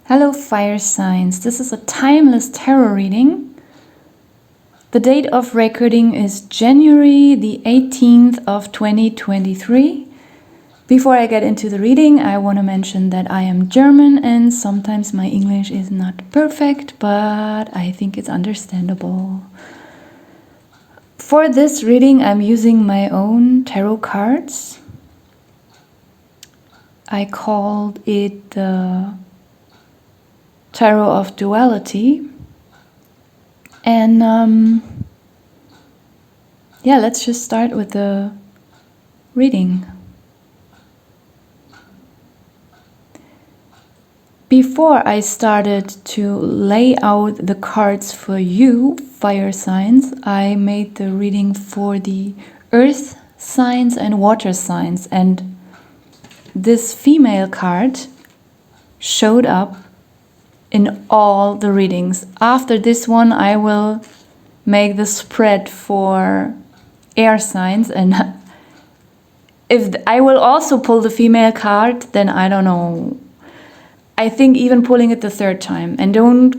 Hello fire signs, this is a timeless tarot reading. The date of recording is January the 18th of 2023. Before I get into the reading, I want to mention that I am German and sometimes my English is not perfect, but I think it's understandable. For this reading, I'm using my own tarot cards. I called it the Tarot of Duality. And let's just start with the reading. Before I started to lay out the cards for you, fire signs, I made the reading for the earth signs and water signs. And this female card showed up in all the readings. After this one, I will make the spread for air signs, and if I will also pull the female card, then I don't know. I think even pulling it the third time. And don't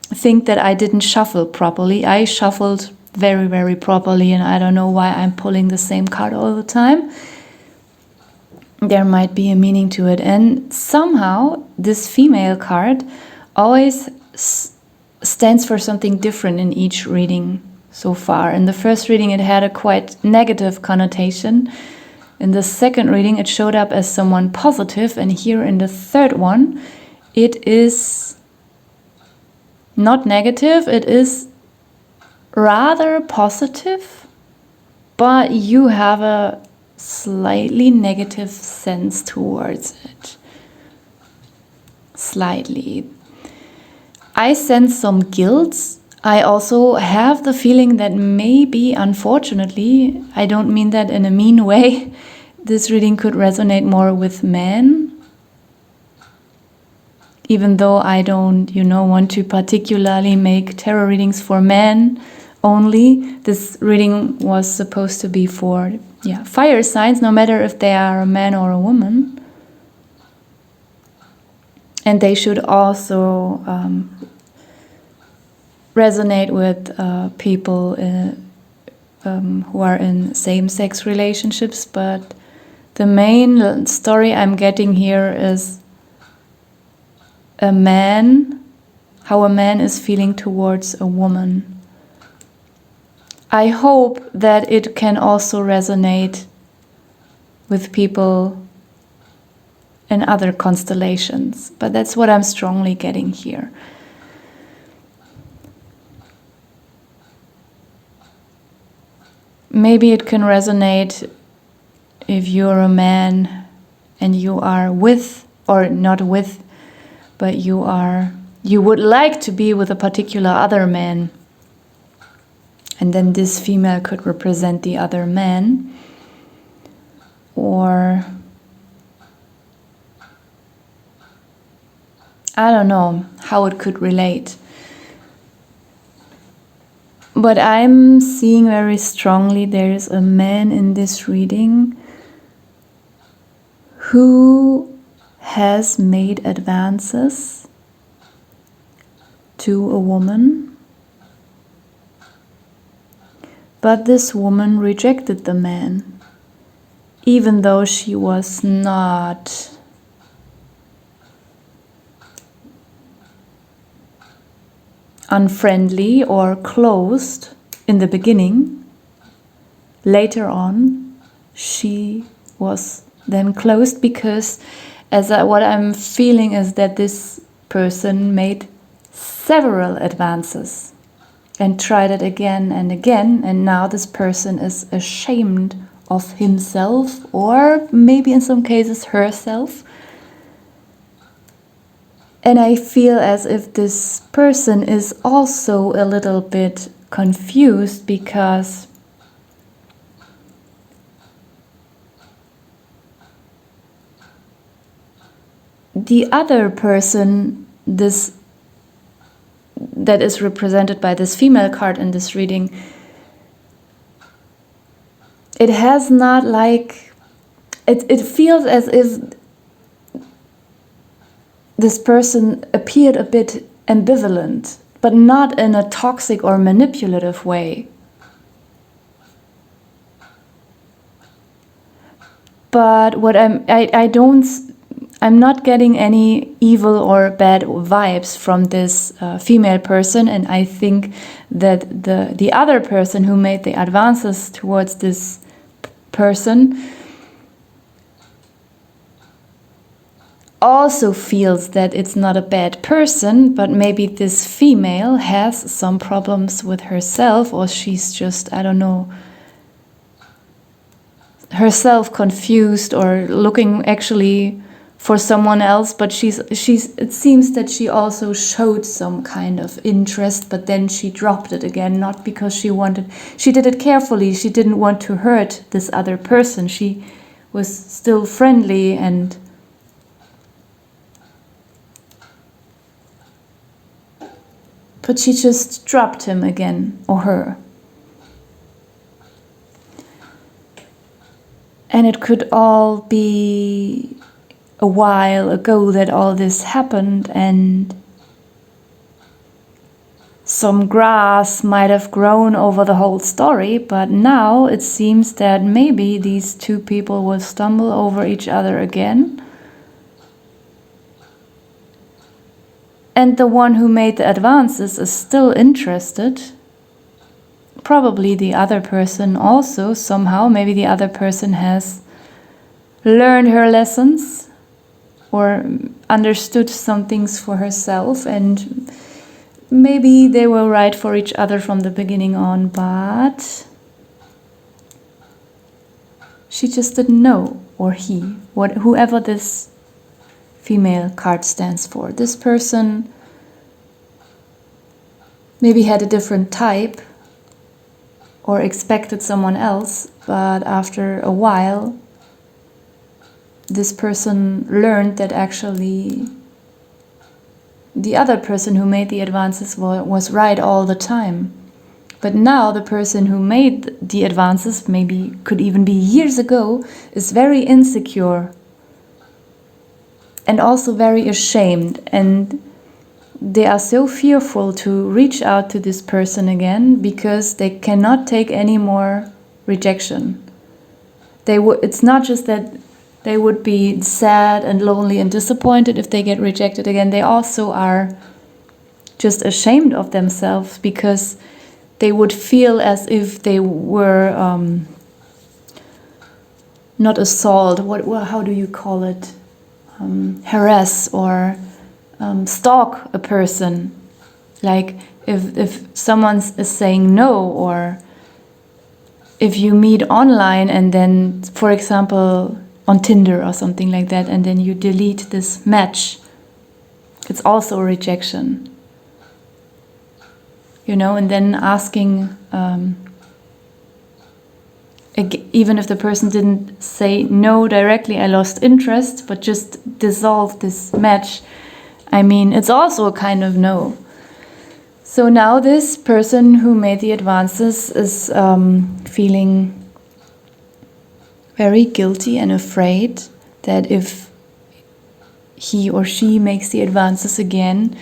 think that I didn't shuffle properly. I shuffled very, very properly, and I don't know why I'm pulling the same card all the time. There might be a meaning to it. And somehow this female card always stands for something different in each reading so far. In the first reading, it had a quite negative connotation. In the second reading, it showed up as someone positive. And here in the third one, it is not negative. It is rather positive, but you have a slightly negative sense towards it. Slightly. I sense some guilt. I also have the feeling that maybe, unfortunately, I don't mean that in a mean way, this reading could resonate more with men. Even though I don't, want to particularly make tarot readings for men only, this reading was supposed to be for fire signs, no matter if they are a man or a woman. And they should also resonate with people who are in same-sex relationships. But the main story I'm getting here is how a man is feeling towards a woman. I hope that it can also resonate with people in other constellations, but that's what I'm strongly getting here. Maybe it can resonate if you're a man and you are with, or not with, but you would like to be with a particular other man. And then this female could represent the other man. Or I don't know how it could relate. But I'm seeing very strongly there is a man in this reading who has made advances to a woman. But this woman rejected the man, even though she was not unfriendly or closed in the beginning. Later on, she was then closed because what I'm feeling is that this person made several advances and tried it again and again, and now this person is ashamed of himself, or maybe in some cases herself. And I feel as if this person is also a little bit confused because the other person, that is represented by this female card in this reading, it has not it feels as if this person appeared a bit ambivalent, but not in a toxic or manipulative way. But what I'm not getting any evil or bad vibes from this female person, and I think that the other person who made the advances towards this person also feels that it's not a bad person, but maybe this female has some problems with herself, or she's just, I don't know, herself confused or looking actually for someone else, but it seems that she also showed some kind of interest, but then she dropped it again, not because she did it carefully, she didn't want to hurt this other person, she was still friendly, but she just dropped him again, or her. And it could all be a while ago that all this happened, and some grass might have grown over the whole story, but now it seems that maybe these two people will stumble over each other again. And the one who made the advances is still interested. Probably the other person also, somehow. Maybe the other person has learned her lessons or understood some things for herself, and maybe they were right for each other from the beginning on, but she just didn't know, or he, whoever this female card stands for. This person maybe had a different type or expected someone else, but after a while this person learned that actually the other person who made the advances was right all the time. But now the person who made the advances, maybe could even be years ago, is very insecure and also very ashamed, and they are so fearful to reach out to this person again because they cannot take any more rejection. It's not just that they would be sad and lonely and disappointed if they get rejected again. They also are just ashamed of themselves because they would feel as if they were not assault. How do you call it? Harass or stalk a person. Like if someone is saying no, or if you meet online and then, for example, on Tinder or something like that, and then you delete this match, it's also a rejection. And then asking, even if the person didn't say no directly, I lost interest, but just dissolve this match, I mean, it's also a kind of no. So now this person who made the advances is feeling very guilty and afraid that if he or she makes the advances again,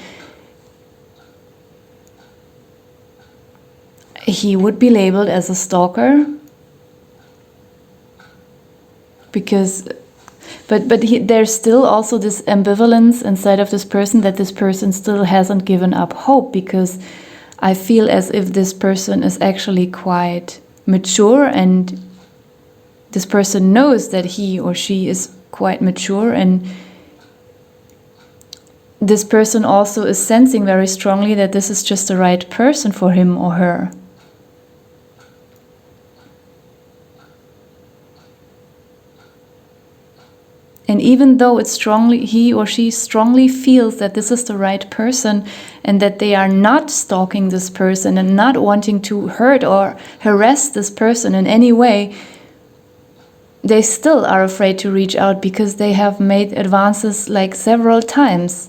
he would be labeled as a stalker. There's still also this ambivalence inside of this person, that this person still hasn't given up hope, because I feel as if this person is actually quite mature, and this person knows that he or she is quite mature, and this person also is sensing very strongly that this is just the right person for him or her. And even though he or she strongly feels that this is the right person and that they are not stalking this person and not wanting to hurt or harass this person in any way, they still are afraid to reach out because they have made advances like several times.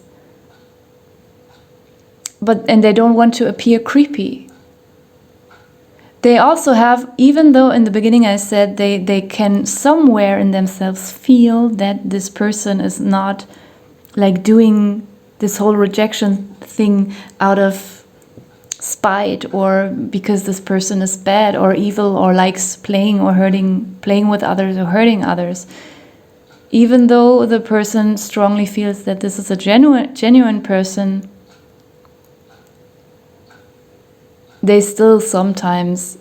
And they don't want to appear creepy. They also have, even though in the beginning I said they can somewhere in themselves feel that this person is not like doing this whole rejection thing out of spite, or because this person is bad or evil or likes playing with others or hurting others. Even though the person strongly feels that this is a genuine person, they still sometimes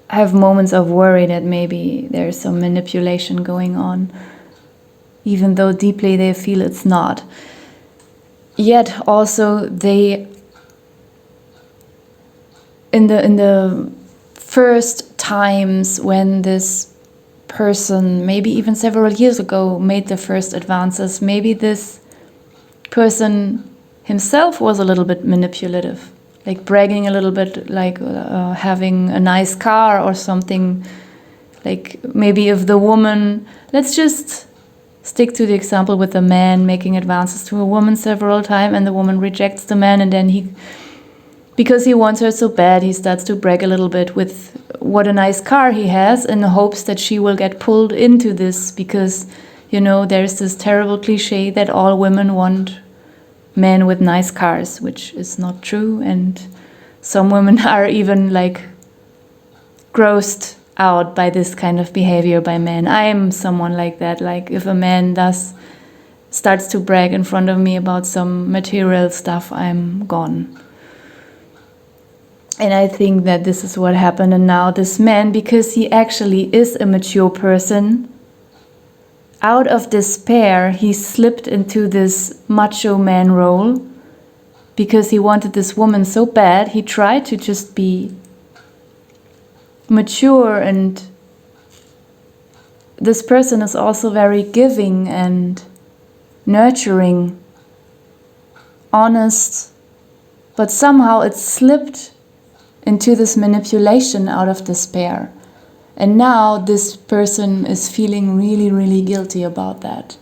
have moments of worry that maybe there's some manipulation going on, even though deeply they feel it's not. Yet also they, in the first times when this person, maybe even several years ago, made the first advances, maybe this person himself was a little bit manipulative, like bragging a little bit, like having a nice car or something. Like maybe if the woman, let's just stick to the example with the man making advances to a woman several times, and the woman rejects the man, and then because he wants her so bad, he starts to brag a little bit with what a nice car he has, in the hopes that she will get pulled into this, because, there's this terrible cliche that all women want men with nice cars, which is not true, and some women are even like grossed out by this kind of behavior by men. I am someone like that. Like if a man starts to brag in front of me about some material stuff, I'm gone. And I think that this is what happened. And now this man, because he actually is a mature person, out of despair, he slipped into this macho man role because he wanted this woman so bad. He tried to just be mature, and this person is also very giving and nurturing, honest, but somehow it slipped into this manipulation out of despair. And now this person is feeling really, really guilty about that.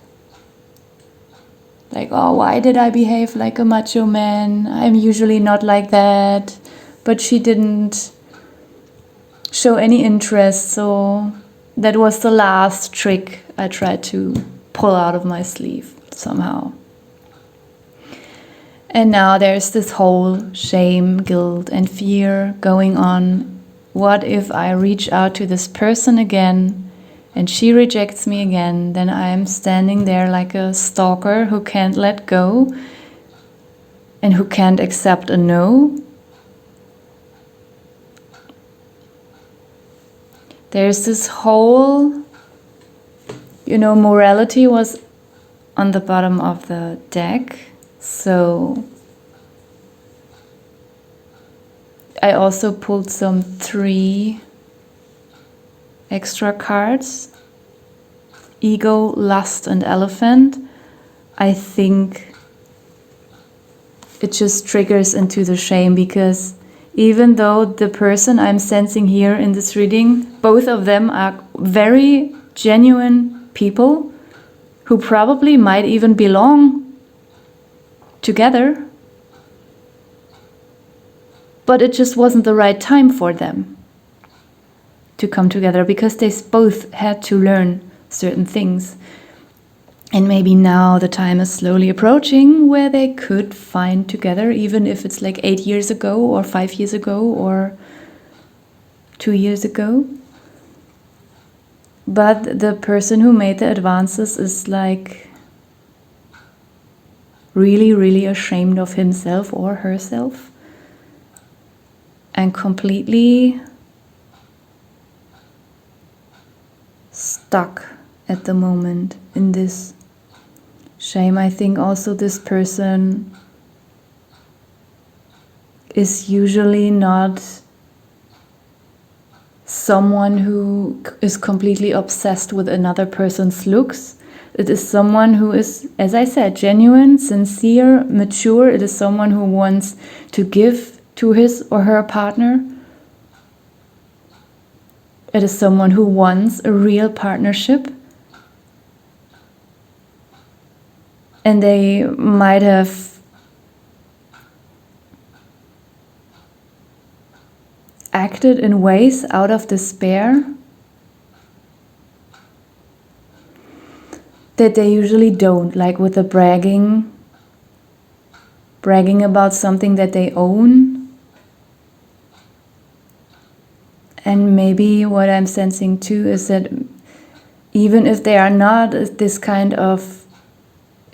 Like, oh, why did I behave like a macho man? I'm usually not like that. But she didn't show any interest, so that was the last trick I tried to pull out of my sleeve somehow. And now there's this whole shame, guilt, and fear going on. What if I reach out to this person again and she rejects me again? Then I am standing there like a stalker who can't let go and who can't accept a no. There's this whole, morality was on the bottom of the deck. So I also pulled some 3 extra cards. Ego, lust, and elephant. I think it just triggers into the shame, because even though the person I'm sensing here in this reading, both of them are very genuine people who probably might even belong together, but it just wasn't the right time for them to come together, because they both had to learn certain things. And maybe now the time is slowly approaching where they could find together, even if it's like 8 years ago or 5 years ago or 2 years ago. But the person who made the advances is like really, really ashamed of himself or herself, and completely stuck at the moment in this shame. I think also this person is usually not someone who is completely obsessed with another person's looks. It is someone who is, as I said, genuine, sincere, mature. It is someone who wants to give to his or her partner. It is someone who wants a real partnership. And they might have acted in ways out of despair. that they usually don't, like with the bragging about something that they own. And maybe what I'm sensing too is that even if they are not this kind of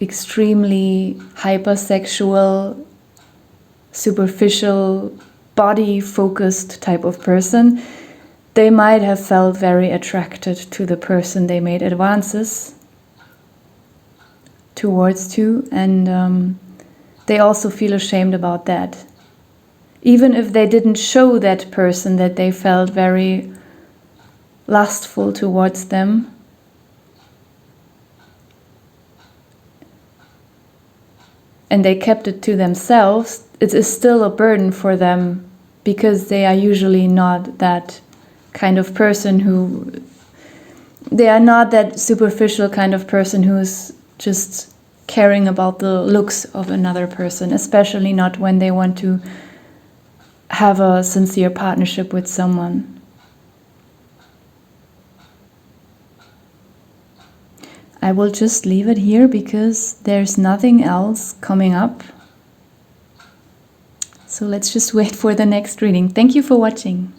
extremely hypersexual, superficial, body-focused type of person, they might have felt very attracted to the person they made advances towards too, and they also feel ashamed about that. Even if they didn't show that person that they felt very lustful towards them, and they kept it to themselves, it is still a burden for them, because they are usually not that kind of person they are not that superficial kind of person who's just caring about the looks of another person, especially not when they want to have a sincere partnership with someone. I will just leave it here because there's nothing else coming up. So let's just wait for the next reading. Thank you for watching.